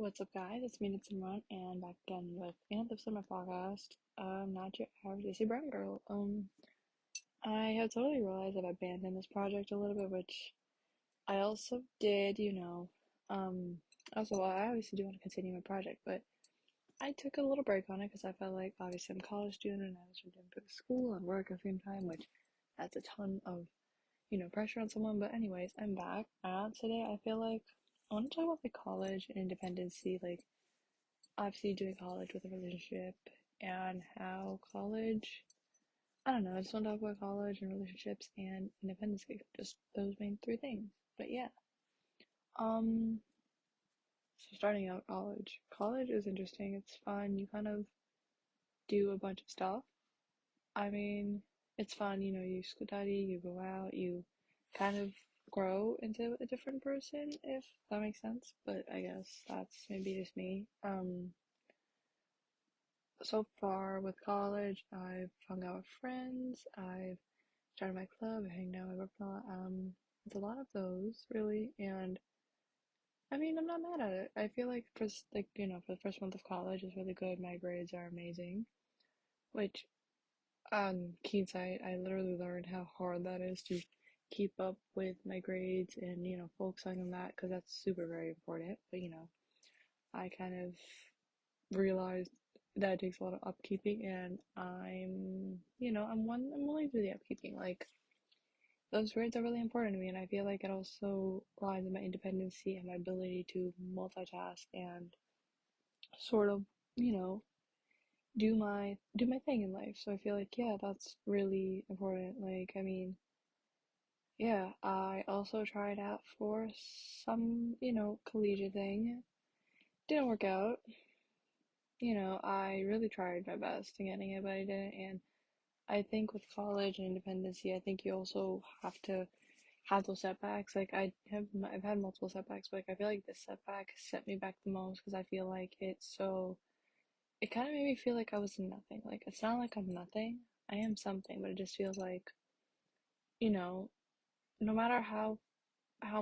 What's up, guys? It's me, nitsimran, and back again with another episode of my podcast. Not your average desi brown girl. I have totally realized I've abandoned this project a little bit, which I also did, I obviously do want to continue my project, but I took a little break on it because I felt like obviously I'm a college student and I was doing bit of school and work at the same time, which that's a ton of, pressure on someone. But anyways, I'm back. Today I feel like I want to talk about like college and independency, like obviously doing college with a relationship and how college, I don't know, I just want to talk about college and relationships and independence, just those main three things. But yeah, um, so starting out college is interesting. It's fun. You kind of do a bunch of stuff. I mean, it's fun, you study, you go out, you kind of grow into a different person, if that makes sense. But I guess that's maybe just me. So far with college, I've hung out with friends, I've started my club, I hanged out, I worked a lot. It's a lot of those really, and I mean, I'm not mad at it. I feel like for the first month of college is really good. My grades are amazing, which keen site, I literally learned how hard that is to keep up with my grades and focusing on that because that's super very important. But I kind of realized that it takes a lot of upkeeping, and I'm willing to do the upkeeping. Like those grades are really important to me, and I feel like it also lies in my independency and my ability to multitask and sort of you know do my thing in life. So I feel like yeah, that's really important. Like I mean, yeah, I also tried out for some collegiate thing. Didn't work out. I really tried my best in getting it, but I didn't. And I think with college and independency, I think you also have to have those setbacks. Like I've had multiple setbacks, but like I feel like this setback set me back the most because I feel like it kind of made me feel like I was nothing. Like it's not like I'm nothing. I am something, but it just feels like, you know, no matter how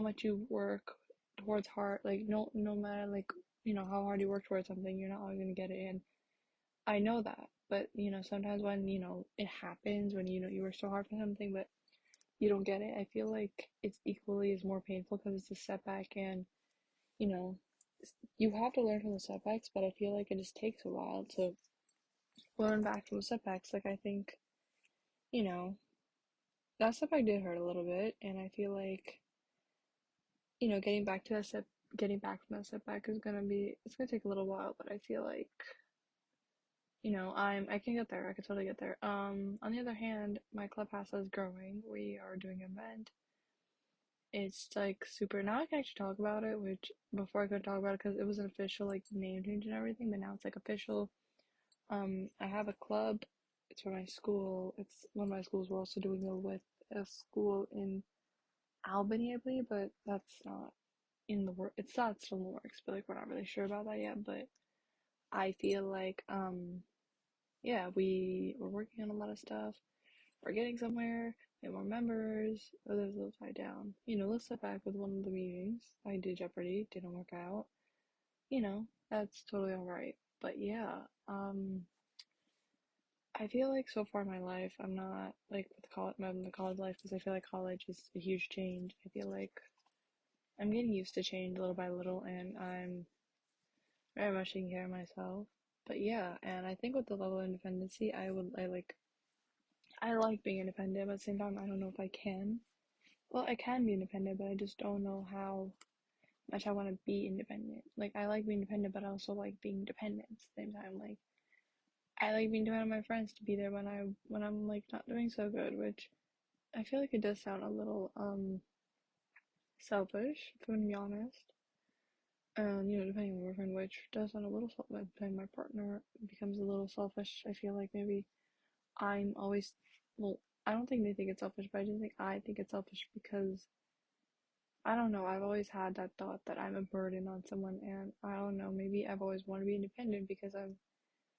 much you work towards hard, like no matter like how hard you work towards something, you're not always gonna get it. And I know that, but sometimes when it happens when you work so hard for something, but you don't get it, I feel like it's equally as more painful because it's a setback, and you know you have to learn from the setbacks, but I feel like it just takes a while to learn back from the setbacks. Like I think you know that setback did hurt a little bit, and I feel like getting back from that setback is gonna be it's gonna take a little while, but I feel like I can get there. I can totally get there. On the other hand, my clubhouse is growing. We are doing an event. It's like super. Now I can actually talk about it, which before I couldn't talk about it because it was an official like name change and everything, but now it's like official. I have a club. It's for my school. It's one of my schools. We're also doing it with a school in Albany, I believe, but that's not in the work. It's not still in the works, but like we're not really sure about that yet. But I feel like yeah, we're working on a lot of stuff. We're getting somewhere. We have more members. But there's a little tie down. Let's step back with one of the meetings. I did Jeopardy, didn't work out. That's totally alright. But yeah, I feel like so far in my life, I'm not like with the college life because I feel like college is a huge change. I feel like I'm getting used to change little by little, and I'm very much taking care of myself. But yeah, and I think with the level of independency, I like being independent, but at the same time, I don't know if I can. Well, I can be independent, but I just don't know how much I want to be independent. Like, I like being independent, but I also like being dependent at the same time. Like, I like being dependent on my friends to be there when I'm like not doing so good, which I feel like it does sound a little selfish, if I'm gonna be honest. And depending on my boyfriend, which does sound a little selfish. Depending on my partner becomes a little selfish. I feel like maybe I'm always well. I don't think they think it's selfish, but I just think I think it's selfish because I don't know. I've always had that thought that I'm a burden on someone, and I don't know. Maybe I've always wanted to be independent because I'm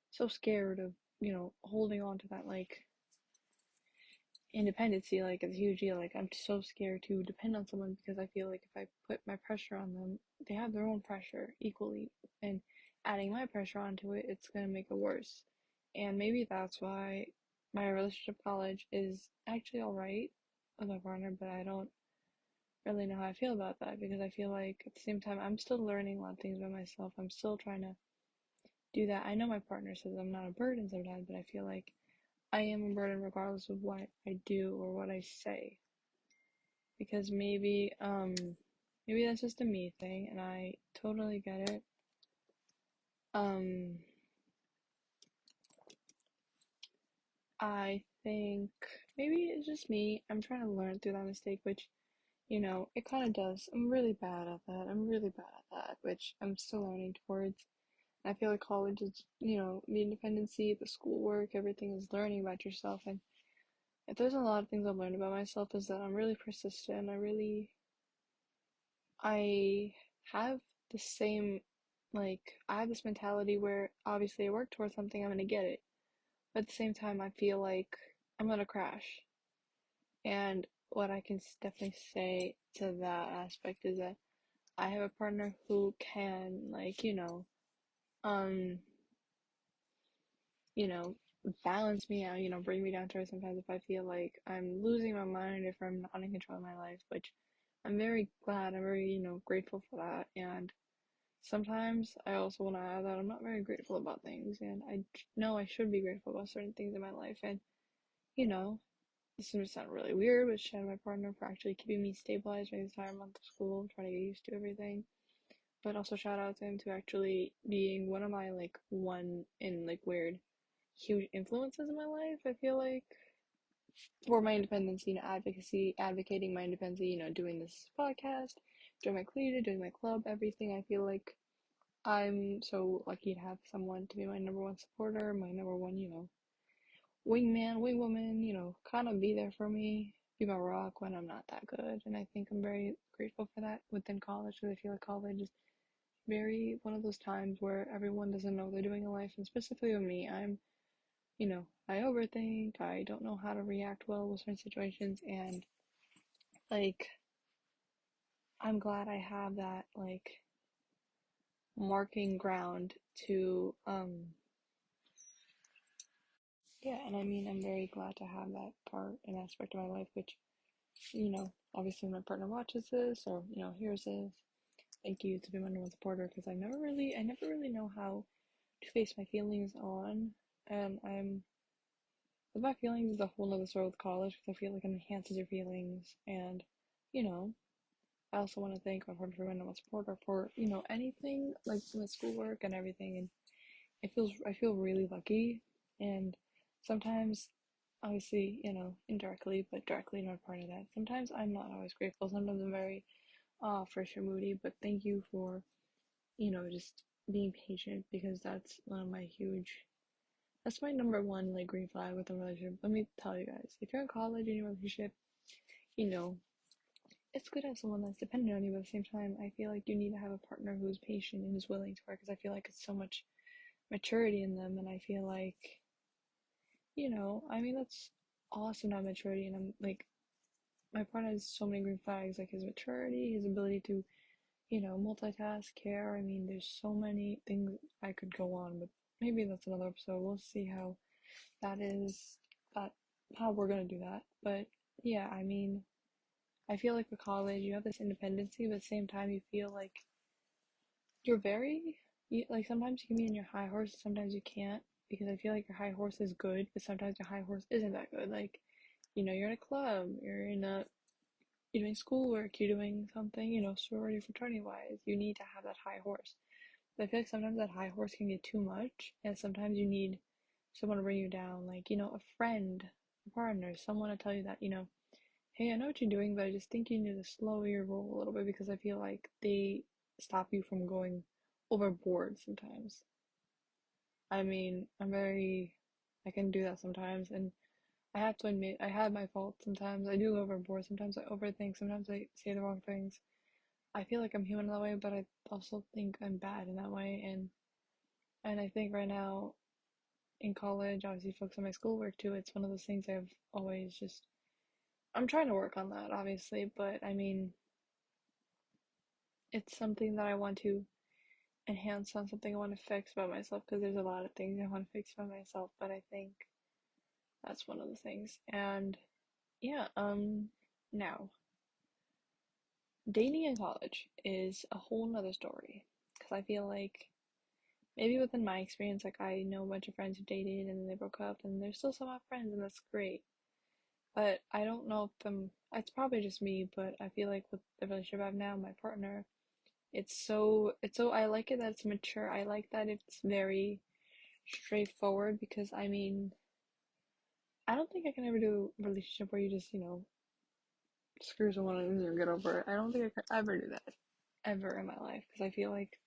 so scared of, holding on to that, like, independency, like it's a huge deal. Like I'm so scared to depend on someone because I feel like if I put my pressure on them, they have their own pressure equally, and adding my pressure onto it, it's gonna make it worse. And maybe that's why my relationship college is actually alright with my partner, but I don't really know how I feel about that because I feel like at the same time I'm still learning a lot of things about myself. I'm still trying to do that. I know my partner says I'm not a burden sometimes, but I feel like I am a burden regardless of what I do or what I say. Because maybe that's just a me thing and I totally get it. Um I think maybe it's just me. I'm trying to learn through that mistake, which, it kind of does. I'm really bad at that. I'm really bad at that, which I'm still learning towards. I feel like college is, the independency, the schoolwork, everything is learning about yourself. And if there's a lot of things I've learned about myself is that I'm really persistent. I have the same, like, I have this mentality where obviously I work towards something, I'm gonna get it. But at the same time, I feel like I'm gonna crash. And what I can definitely say to that aspect is that I have a partner who can, like, um, you know, balance me out, bring me down to earth sometimes if I feel like I'm losing my mind, if I'm not in control of my life, which I'm very glad, I'm very, grateful for that. And sometimes I also want to add that I'm not very grateful about things, and I know I should be grateful about certain things in my life. And, you know, this is gonna sound really weird, but shout out my partner for actually keeping me stabilized during this entire month of school, trying to get used to everything. But also shout out to him to actually being one of my like one in like weird huge influences in my life. I feel like for my independence, advocacy, advocating my independence, doing this podcast, doing my collegiate, doing my club, everything. I feel like I'm so lucky to have someone to be my number one supporter, my number one, wingman, wingwoman, kind of be there for me, be my rock when I'm not that good. And I think I'm very grateful for that within college because I feel like college is very one of those times where everyone doesn't know what they're doing in life. And specifically with me, I overthink, I don't know how to react well with certain situations. And like, I'm glad I have that, like, marking ground to, yeah, and I mean, I'm very glad to have that part and aspect of my life, which, obviously when my partner watches this or, hears this, thank you to be my number one supporter because I never really know how to face my feelings on, and with my feelings is a whole nother story with college because I feel like it enhances your feelings, and, you know, I also want to thank my partner for my number one supporter for, anything, like my schoolwork and everything, and I feel really lucky. And sometimes, obviously, indirectly but directly not part of that, sometimes I'm not always grateful, sometimes I'm very fresh and moody, but thank you for, just being patient because that's my number one like green flag with a relationship. Let me tell you guys, if you're in college in your relationship, you know it's good to have someone that's dependent on you, but at the same time I feel like you need to have a partner who's patient and is willing to work because I feel like it's so much maturity in them. And I feel like, I mean, that's awesome to have maturity. And I'm like, my partner has so many green flags, like his maturity, his ability to, multitask, care. I mean, there's so many things I could go on, but maybe that's another episode. We'll see how that is, that, how we're gonna do that. But yeah, I mean, I feel like with college, you have this independency, but at the same time, you feel like you're like sometimes you can be in your high horse, sometimes you can't, because I feel like your high horse is good, but sometimes your high horse isn't that good. Like, you're in a club, you're doing schoolwork, you're doing something, sorority, fraternity wise, you need to have that high horse. But I feel like sometimes that high horse can get too much, and sometimes you need someone to bring you down, like, a friend, a partner, someone to tell you that, hey, I know what you're doing, but I just think you need to slow your roll a little bit because I feel like they stop you from going overboard sometimes. I mean, I can do that sometimes, and I have to admit, I have my faults sometimes. I do go overboard, sometimes I overthink, sometimes I say the wrong things. I feel like I'm human that way, but I also think I'm bad in that way, and I think right now in college, obviously focus on my schoolwork too. It's one of those things I've always just I'm trying to work on that, obviously, but I mean, it's something that I want to enhance on, something I want to fix about myself because there's a lot of things I want to fix about myself, but I think that's one of the things. And yeah, now dating in college is a whole nother story because I feel like maybe within my experience, like I know a bunch of friends who dated and then they broke up and they're still somehow friends and that's great. But I don't know if it's probably just me, but I feel like with the relationship I have now, my partner, I like it that it's mature. I like that it's very straightforward because I mean, I don't think I can ever do a relationship where you just, screw someone and get over it. I don't think I could ever do that ever in my life because I feel like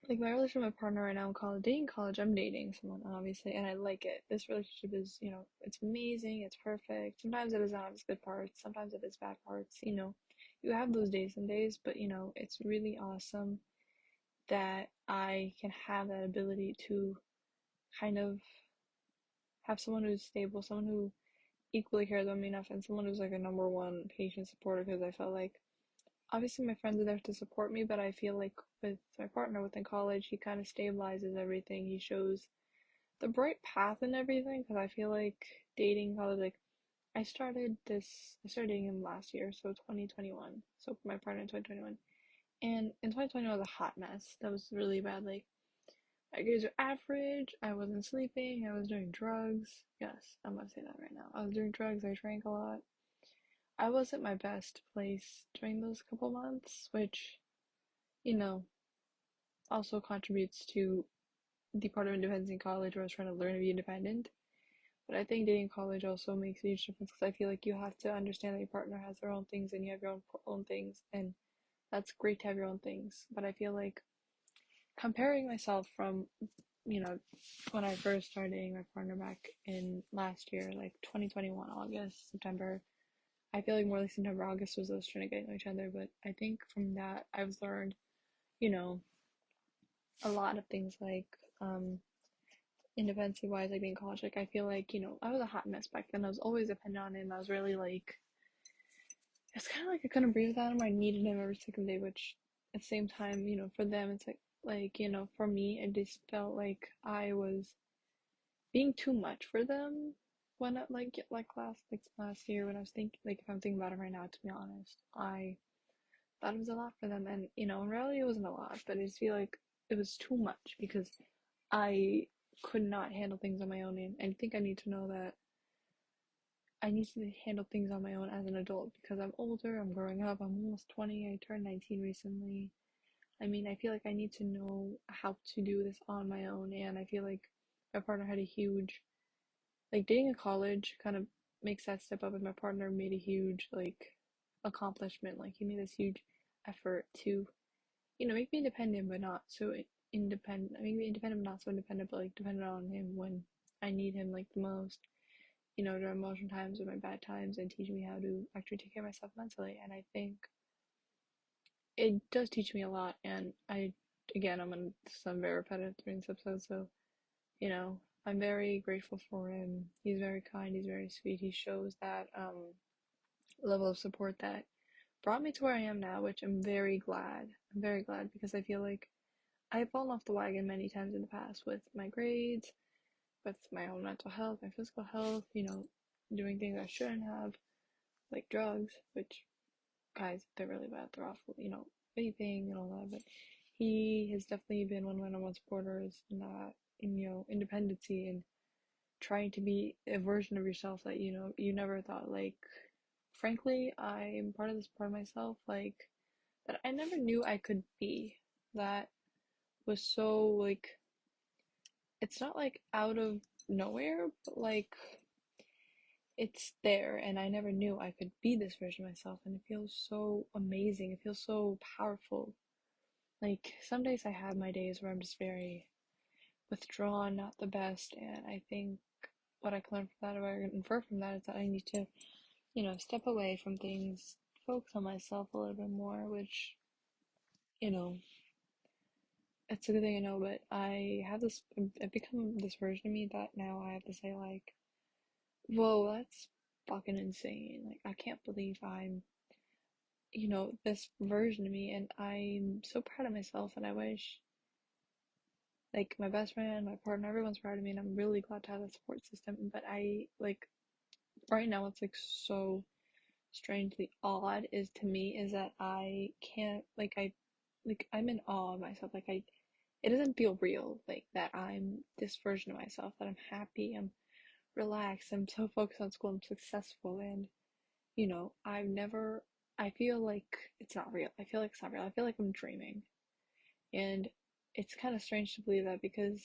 my relationship with my partner right now in college, dating college, I'm dating someone obviously, and I like it. This relationship is, it's amazing, it's perfect. Sometimes it doesn't have its good parts, sometimes it has bad parts. You have those days and days, but it's really awesome that I can have that ability to kind of have someone who's stable, someone who equally cares about me enough, and someone who's like a number one patient supporter because I felt like obviously my friends are there to support me, but I feel like with my partner within college, he kind of stabilizes everything. He shows the bright path and everything because I feel like dating college, like I started dating him last year, so 2021. So my partner in 2021. And in 2021 was a hot mess. That was really bad. Like my grades were average. I wasn't sleeping. I was doing drugs. Yes, I'm gonna say that right now. I was doing drugs. I drank a lot. I was at my best place during those couple months, which, you know, also contributes to the part of independence in college where I was trying to learn to be independent. But I think dating in college also makes a huge difference because I feel like you have to understand that your partner has their own things and you have your own things, and that's great to have your own things. But I feel like comparing myself from, you know, when I first started dating my partner back in last year, like 2021, August, September, I feel like more like September, August was us trying to get to know each other. But I think from that, I've learned, you know, a lot of things like, independency wise, like being in college. Like, I feel like, I was a hot mess back then. I was always dependent on him. I was really like, it's kind of like I couldn't breathe without him. I needed him every single day, which at the same time, for them, it's for me, it just felt like I was being too much for them when last year when I was thinking, like, if I'm thinking about it right now, to be honest, I thought it was a lot for them, and in reality it wasn't a lot, but I just feel like it was too much because I could not handle things on my own, and I think I need to know that I need to handle things on my own as an adult because I'm older, I'm growing up, I'm almost 20, I turned 19 recently. I mean, I feel like I need to know how to do this on my own, and I feel like my partner had a huge, like, dating in college kind of makes that step up, and my partner made a huge, like, accomplishment. Like, he made this huge effort to, make me independent, but not so independent. I mean, independent, but not so independent, but like dependent on him when I need him like the most. During emotional times or my bad times, and teach me how to actually take care of myself mentally. And I think it does teach me a lot. And again, I'm gonna sound very repetitive during this episode, so I'm very grateful for him. He's very kind. He's very sweet. He shows that level of support that brought me to where I am now, which I'm very glad. I'm very glad because I feel like I've fallen off the wagon many times in the past with my grades, with my own mental health, my physical health, doing things I shouldn't have, like drugs, which, guys, they're really bad. They're awful, vaping and all that. But he has definitely been one of my number one supporters in that, independency and trying to be a version of yourself that, you never thought, like, frankly, I'm part of this part of myself, like, that I never knew I could be. That was so, like, it's not like out of nowhere, but like it's there, and I never knew I could be this version of myself, and it feels so amazing. It feels so powerful. Like some days I have my days where I'm just very withdrawn, not the best, and I think what I can learn from that, or I can infer from that, is that I need to, step away from things, focus on myself a little bit more, which, you know, it's a good thing I know, but I've become this version of me that now I have to say, like, whoa, fucking insane. Like, I can't believe I'm, this version of me, and I'm so proud of myself, and I wish, like, my best friend, my partner, everyone's proud of me, and I'm really glad to have that support system. But right now, it's, like, so strangely odd is to me is that I can't, I'm in awe of myself. It doesn't feel real, like, that I'm this version of myself, that I'm happy, I'm relaxed, I'm so focused on school, I'm successful, and, I feel like it's not real. I feel like it's not real. I feel like I'm dreaming. And it's kind of strange to believe that because,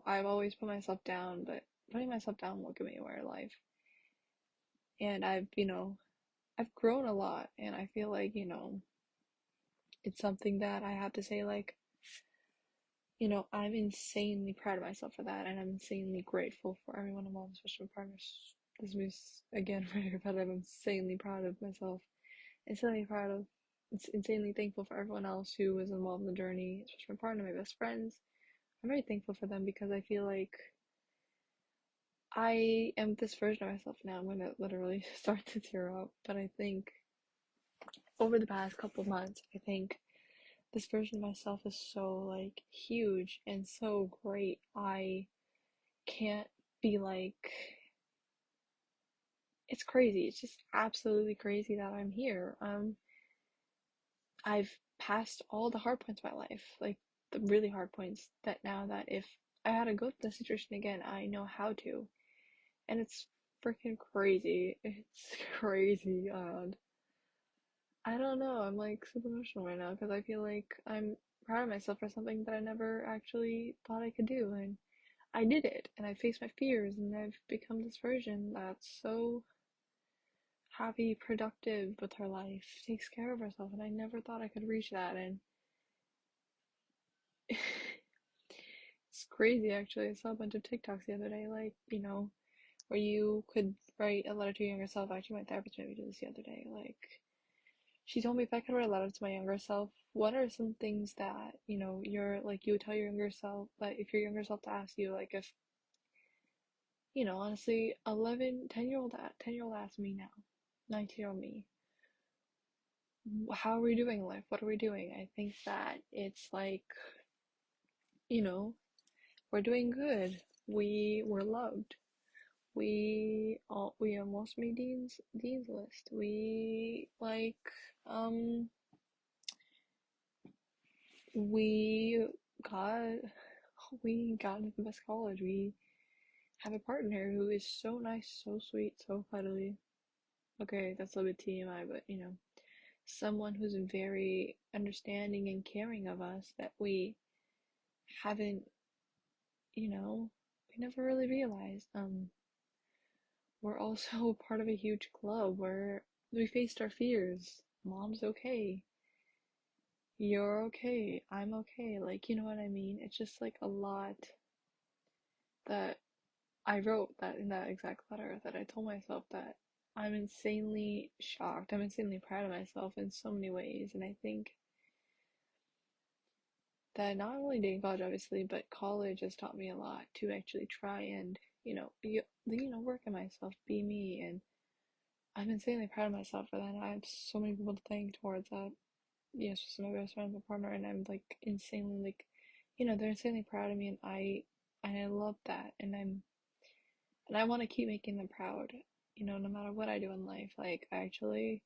I've always put myself down, but putting myself down won't get me anywhere in life. And I've grown a lot, and I feel like, it's something that I have to say, like, I'm insanely proud of myself for that, and I'm insanely grateful for everyone involved, especially my partners. This is, again, very repetitive. I'm insanely proud of myself, insanely proud of, insanely thankful for everyone else who was involved in the journey, especially my partner, my best friends. I'm very thankful for them because I feel like I am this version of myself now. I'm gonna literally start to tear up, but I think over the past couple of months, I think this version of myself is so, like, huge and so great. I can't be like, it's crazy. It's just absolutely crazy that I'm here. I've passed all the hard points of my life, like the really hard points, that now that if I had to go through the situation again, I know how to. And it's freaking crazy. It's crazy. And I don't know. I'm, like, super emotional right now because I feel like I'm proud of myself for something that I never actually thought I could do. And I did it, and I faced my fears, and I've become this version that's so happy, productive with her life, takes care of herself, and I never thought I could reach that. And it's crazy, actually. I saw a bunch of TikToks the other day, like, where you could write a letter to your younger self. Actually, my therapist made me do this the other day. Like, she told me if I could write a letter to my younger self, what are some things that, you would tell your younger self, like, if your younger self to ask you, like, if, honestly, 11, 10-year-old asked me now, 19-year-old me, how are we doing in life? What are we doing? I think that it's like, you know, we're doing good. We were loved. We almost made Dean's list. Um we got we got into the best college. We have a partner who is so nice, so sweet, so cuddly. Okay, that's a little bit TMI, but someone who's very understanding and caring of us that we haven't, we never really realized. We're also part of a huge club where we faced our fears. Mom's okay. You're okay. I'm okay. Like, you know what I mean? It's just, like, a lot that I wrote that in that exact letter, that I told myself that I'm insanely shocked. I'm insanely proud of myself in so many ways. And I think that not only doing college, obviously, but college has taught me a lot to actually try and, work on myself, be me. And I'm insanely proud of myself for that. And I have so many people to thank towards that. Yes, just my best friend, my partner, and I'm, like, insanely, like, they're insanely proud of me, and I love that. And I want to keep making them proud, no matter what I do in life. Like, I actually,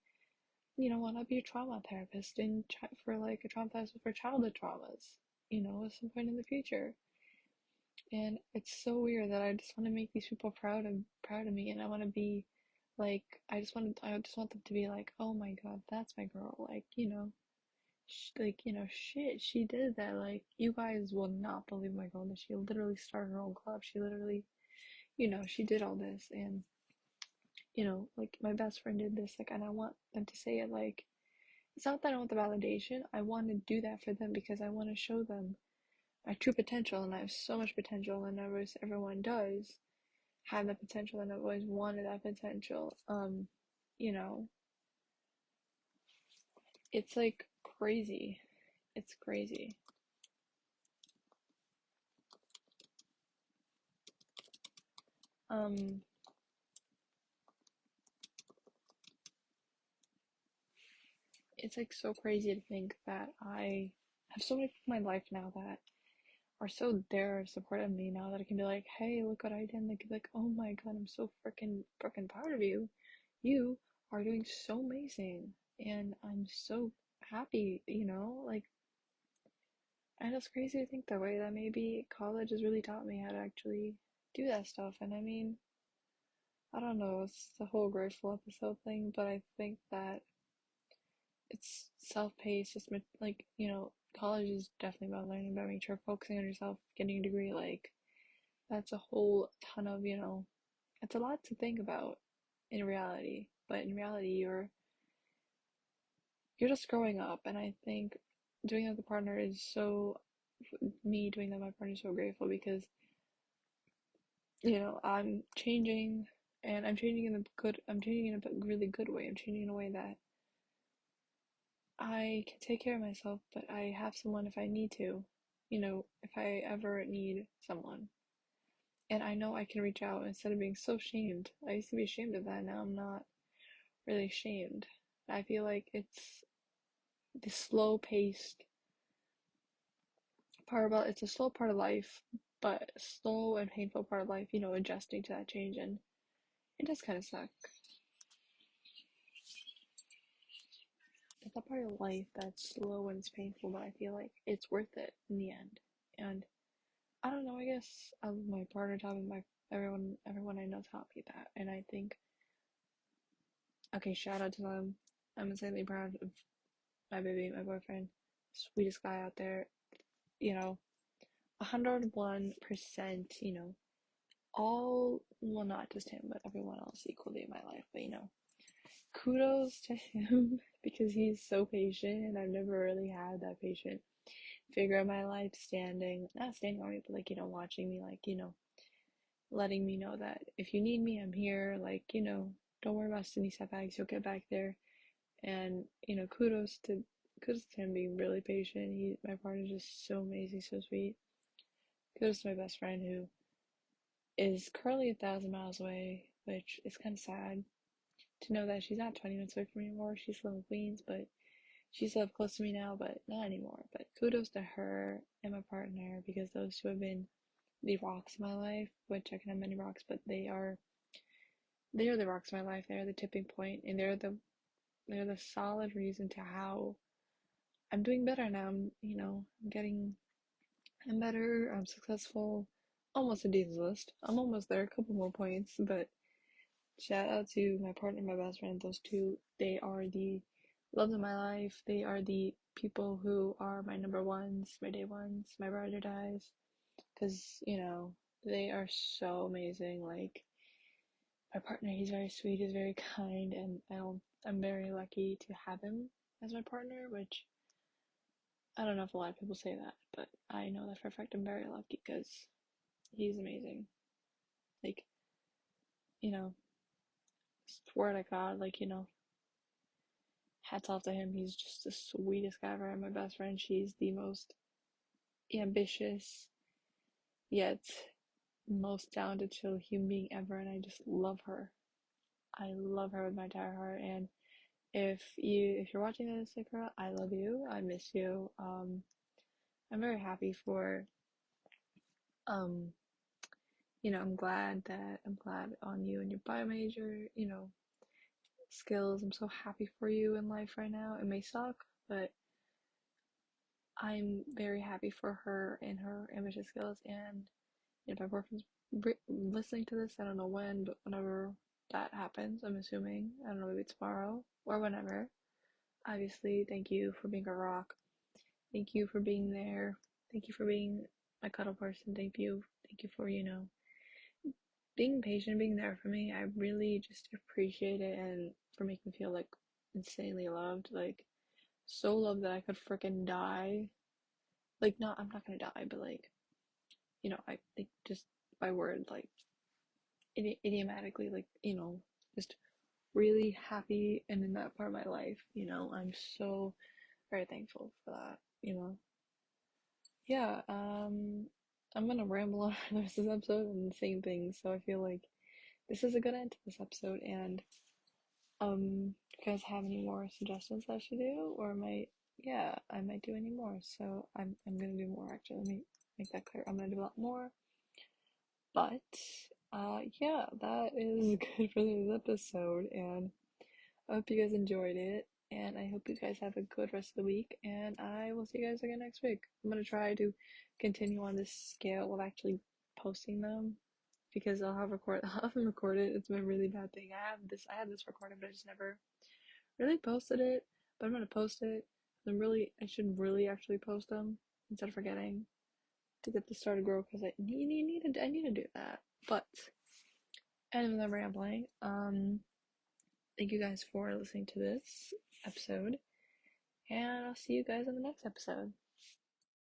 want to be a trauma therapist and for, like, a trauma therapist for childhood traumas, at some point in the future. And it's so weird that I just want to make these people proud of me, and I want to be, like, I just want them to be like, oh my God, that's my girl. Like, shit, she did that. Like, you guys will not believe my girl, that she literally started her own club. She literally, she did all this. And, like, my best friend did this. Like, and I want them to say it. Like, it's not that I want the validation. I want to do that for them because I want to show them my true potential. And I have so much potential, and everyone does have that potential, and I've always wanted that potential. You know, it's, like, crazy. It's crazy. Um, it's like so crazy to think that I have so many people in my life now that are so there supporting me now that I can be like, hey, look what I did. And they can be like, oh my god, I'm so freaking proud of you. You are doing so amazing. And I'm so happy, like, and it's crazy to think that way that maybe college has really taught me how to actually do that stuff. And I mean, I don't know, it's the whole grateful episode thing, but I think that it's self-paced, it's like, college is definitely about learning, about making sure focusing on yourself, getting a degree, like, that's a whole ton of, it's a lot to think about in reality. But in reality, you're just growing up, and I think doing that with a partner is so me doing that with my partner is so grateful because I'm changing, and I'm changing in a really good way. I'm changing in a way that I can take care of myself, but I have someone if I need to, if I ever need someone. And I know I can reach out instead of being so shamed. I used to be ashamed of that, now I'm not really shamed. I feel like it's the slow paced part about it's a slow part of life, but slow and painful part of life, adjusting to that change, and it does kind of suck. It's a part of life that's slow and it's painful, but I feel like it's worth it in the end. And I don't know, I guess my partner taught me, my everyone I know taught me that, and I think, okay, shout out to them. I'm insanely proud of my baby, my boyfriend, sweetest guy out there. You know, 101%. All, well, not just him, but everyone else equally in my life. But kudos to him because he's so patient, and I've never really had that patient figure of my life not standing on me, but like, watching me, like, letting me know that if you need me, I'm here. Like, don't worry about any setbacks, you'll get back there. And, kudos to him being really patient. My partner's just so amazing, so sweet. Kudos to my best friend who is currently 1,000 miles away, which is kind of sad to know that she's not 20 minutes away from me anymore. She's still in Queens, but she's up close to me now, but not anymore. But kudos to her and my partner because those two have been the rocks in my life, which I can have many rocks, but they are the rocks in my life. They're the tipping point, and they're the solid reason to how I'm doing better now. I'm better, I'm successful, almost a Dean's List. I'm almost there, a couple more points, but shout out to my partner, my best friend, those two. They are the loves of my life. They are the people who are my number ones, my day ones, my ride or dies. Because, they are so amazing. Like, my partner, he's very sweet, he's very kind, and I'm very lucky to have him as my partner, which I don't know if a lot of people say that, but I know that for a fact I'm very lucky because he's amazing. Like, you know, swear to God, like, hats off to him. He's just the sweetest guy ever. And my best friend, she's the most ambitious, yet most down to chill human being ever, and I just love her. I love her with my entire heart. And if you're watching this, Sakura, I love you. I miss you. I'm very happy for um I'm glad on you and your bio major, skills. I'm so happy for you in life right now. It may suck, but I'm very happy for her and her ambitious skills. And if my boyfriend's listening to this, I don't know when, but whenever that happens, I'm assuming, I don't know, maybe tomorrow or whenever. Obviously, thank you for being a rock. Thank you for being there. Thank you for being my cuddle person. Thank you for, being patient, being there for me. I really just appreciate it, and for making me feel like insanely loved. Like, so loved that I could freaking die. Like, not, I'm not gonna die, but like, I think just by word, like, idiomatically, like, just really happy and in that part of my life, I'm so very thankful for that, Yeah, I'm gonna ramble on for the rest of this episode and the same thing, so I feel like this is a good end to this episode, and If you guys have any more suggestions I should do, or yeah, I might do any more. So I'm gonna do more actually. Let me make that clear. I'm gonna do a lot more. But yeah, that is good for this episode, and I hope you guys enjoyed it, and I hope you guys have a good rest of the week, and I will see you guys again next week. I'm gonna try to continue on this scale of actually posting them because I'll have them recorded. It's been a really bad thing. I have this recorded, but I just never really posted it. But I'm gonna post it. I should really actually post them instead of forgetting to get this started grow because I need to do that. But end of the rambling. Thank you guys for listening to this episode, and I'll see you guys in the next episode.